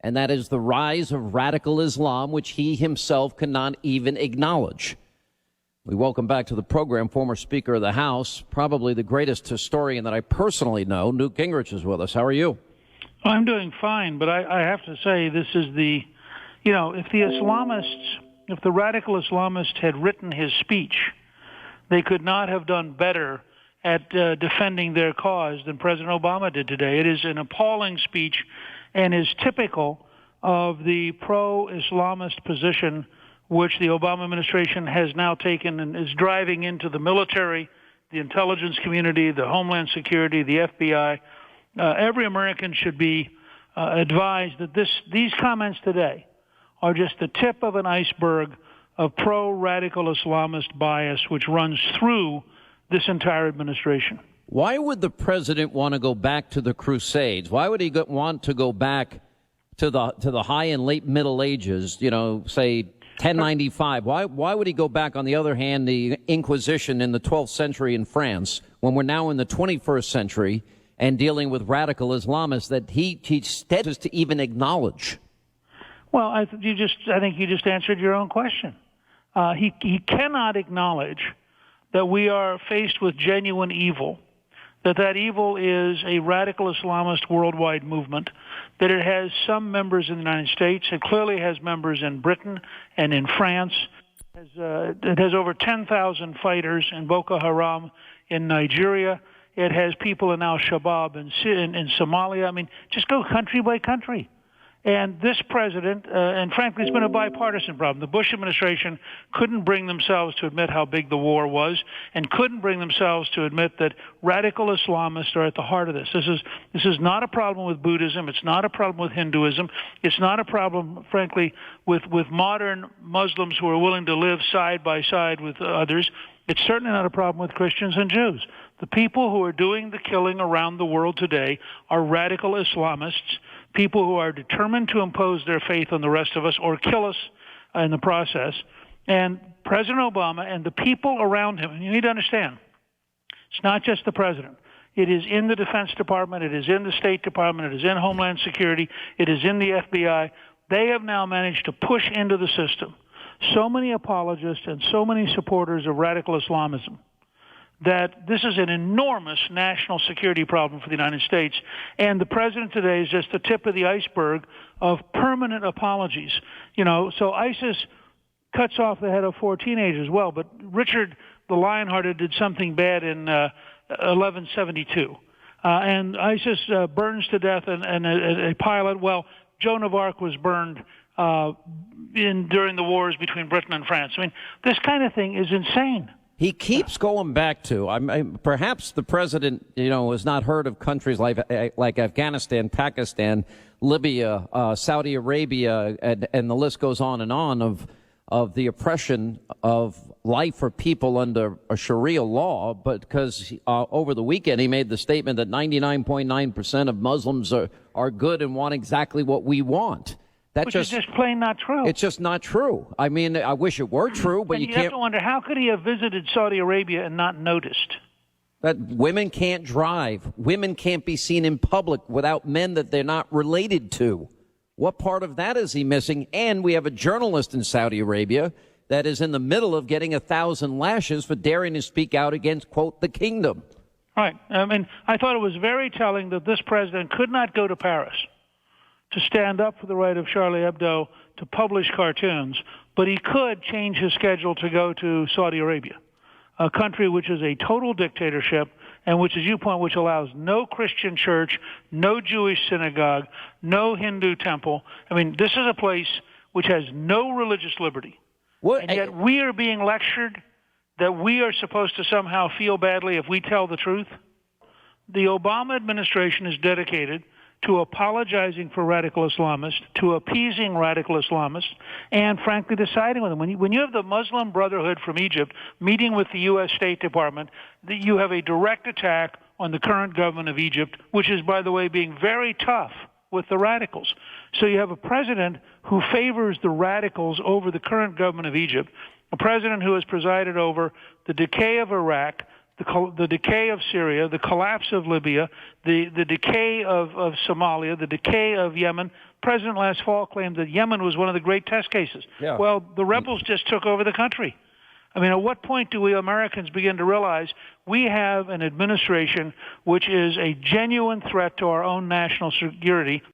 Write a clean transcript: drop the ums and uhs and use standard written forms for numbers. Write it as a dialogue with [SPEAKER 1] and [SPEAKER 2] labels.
[SPEAKER 1] and that is the rise of radical Islam, which he himself cannot even acknowledge. We welcome back to the program former Speaker of the House, probably the greatest historian that I personally know. Newt Gingrich is with us. How are you?
[SPEAKER 2] I'm doing fine, but I have to say this is the, if the radical Islamists had written his speech, they could not have done better at defending their cause than President Obama did today. It is an appalling speech and is typical of the pro-Islamist position which the Obama administration has now taken and is driving into the military, the intelligence community, the Homeland Security, the FBI. Every American should be advised that these comments today are just the tip of an iceberg of pro-radical Islamist bias which runs through this entire administration.
[SPEAKER 1] Why would the president want to go back to the Crusades? Why would he want to go back to the high and late Middle Ages, say 1095? Why would he go back, on the other hand, the Inquisition in the 12th century in France, when we're now in the 21st century and dealing with radical Islamists that he steadfast to even acknowledge?
[SPEAKER 2] Well, I think you just answered your own question. He cannot acknowledge that we are faced with genuine evil, that evil is a radical Islamist worldwide movement, that it has some members in the United States, it clearly has members in Britain and in France. It has over 10,000 fighters in Boko Haram in Nigeria. It has people in al-Shabaab in Somalia. I mean, just go country by country. And this president, and frankly, it's been a bipartisan problem. The Bush administration couldn't bring themselves to admit how big the war was, and couldn't bring themselves to admit that radical Islamists are at the heart of this. This is not a problem with Buddhism. It's not a problem with Hinduism. It's not a problem, frankly, with modern Muslims who are willing to live side by side with others. It's certainly not a problem with Christians and Jews. The people who are doing the killing around the world today are radical Islamists, people who are determined to impose their faith on the rest of us or kill us in the process. And President Obama and the people around him, and you need to understand, it's not just the president. It is in the Defense Department, it is in the State Department, it is in Homeland Security, it is in the FBI. They have now managed to push into the system so many apologists and so many supporters of radical Islamism that this is an enormous national security problem for the United States. And the president today is just the tip of the iceberg of permanent apologies. So ISIS cuts off the head of 4 teenagers. Well, but Richard the Lionhearted did something bad in 1172. And ISIS burns to death a pilot. Well, Joan of Arc was burned during the wars between Britain and France. I mean, this kind of thing is insane.
[SPEAKER 1] He keeps going back to, perhaps the president, has not heard of countries like Afghanistan, Pakistan, Libya, Saudi Arabia, and the list goes on of the oppression of life for people under a Sharia law. But because over the weekend he made the statement that 99.9% of Muslims are good and want exactly what we want.
[SPEAKER 2] Which is just plain not true.
[SPEAKER 1] It's just not true. I mean, I wish it were true, but
[SPEAKER 2] and
[SPEAKER 1] you
[SPEAKER 2] you
[SPEAKER 1] can't.
[SPEAKER 2] have to wonder, how could he have visited Saudi Arabia and not noticed?
[SPEAKER 1] That women can't drive. Women can't be seen in public without men that they're not related to. What part of that is he missing? And we have a journalist in Saudi Arabia that is in the middle of getting 1,000 lashes for daring to speak out against, quote, the kingdom.
[SPEAKER 2] Right. I mean, I thought it was very telling that this president could not go to Paris to stand up for the right of Charlie Hebdo to publish cartoons, but he could change his schedule to go to Saudi Arabia, a country which is a total dictatorship and which, as you point, which allows no Christian church, no Jewish synagogue, no Hindu temple. I mean, this is a place which has no religious liberty. And yet we are being lectured that we are supposed to somehow feel badly if we tell the truth. The Obama administration is dedicated to apologizing for radical Islamists, to appeasing radical Islamists, and frankly deciding with them. When you have the Muslim Brotherhood from Egypt meeting with the U.S. State Department, you have a direct attack on the current government of Egypt, which is, by the way, being very tough with the radicals. So you have a president who favors the radicals over the current government of Egypt, a president who has presided over the decay of Iraq, the decay of Syria, the collapse of Libya, the decay of Somalia, the decay of Yemen. President last fall claimed that Yemen was one of the great test cases.
[SPEAKER 1] Yeah.
[SPEAKER 2] Well, the rebels just took over the country. I mean, at what point do we Americans begin to realize we have an administration which is a genuine threat to our own national security?